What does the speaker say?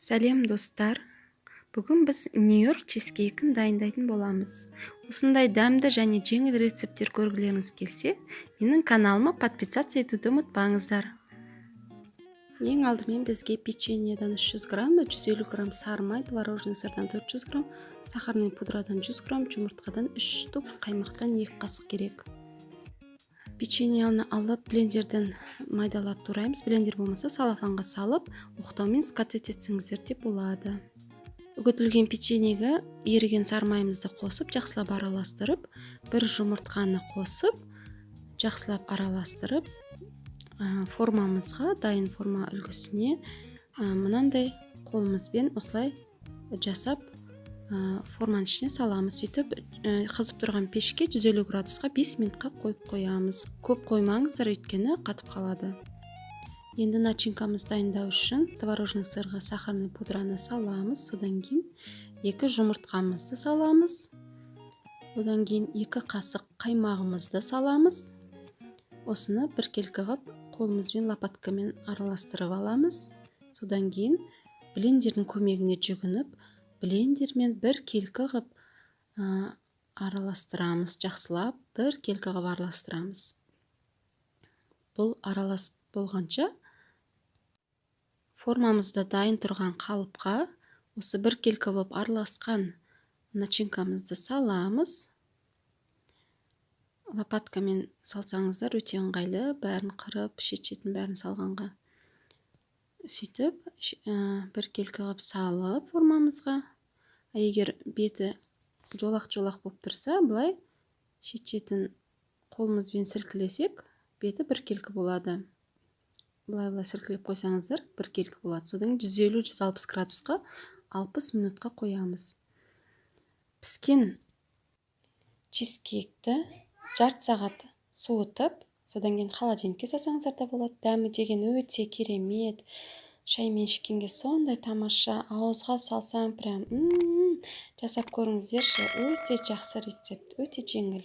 Сәлем достар. Бүгін біз Нью-Йорк чизкейкін дайындайтын боламыз. Осындай дәмді және жеңіл рецепттер көргілеріңіз келсе, менің каналыма подписаться етуді ұмытпаңыздар. Ең алдымен бізге печеньеден 300 грамм, 150 грамм сары май, творожный сырдан 400 грамм, сахарный пудрадан 100 грамм, жұмыртқадан 3 штук, қаймақтан 2 қасық керек. Печеньені алып, блендерден майдалап тураймыз. Блендер болмаса, салафанға салып, оқтаумен скатерть етсеңіздер де болады. Үгітілген печеньеге еріген сары майымызды қосып, жақсылап араластырып, бір жұмыртқаны қосып, жақсылап араластырып, формамызға, дайын форма үлгісіне мынандай қолымызбен осылай жасап форманың ішіне саламыз. Сөйтіп, қызып тұрған пешке 150 градусқа 5 минутқа қойып қоямыз. Көп қоймаңыздар, өйткені қатып қалады. Енді начинкамыз дайындау үшін творожный сырға сахарный пудраны саламыз. Содан кейін 2 жұмыртқамызды саламыз. Одан кейін 2 қасық қаймағымызды саламыз. Осыны біркелкі қылып қолымызбен лопаткамен араластырып аламыз. Содан кейін блендердің көмегіне жүгініп, блендермен біркелкі қылып араластырамыз. Жақсылап біркелкі қылып араластырамыз. Бұл аралас болғанша формамызда дайын тұрған қалыпқа осы біркелкі қылып араласқан начинкамызды саламыз. Лопаткамен салсаңыздар өте ыңғайлы, бәрін қырып, шет-шетін бәрін салғанға. Сөйтіп, біркелкі қылып салып формамызға. Егер беті жолақ-жолақ болып тұрса, бұлай шет-шетін қолымызбен сілкілесек, беті біркелкі болады. Бұлай сілкілеп қойсаңыздар, біркелкі болады. Содан 150-160 градусқа 60 минутқа қоямыз. Піскен чизкейкті жарты сағат суытып, содан кейін холодильникке салсаңыздар да болады. Дәмі деген өте керемет. Шаймен ішкенге сондай тамаша, ауызға салсаң прям жасап көріңіздерші. Өте жақсы рецепт, өте жеңіл.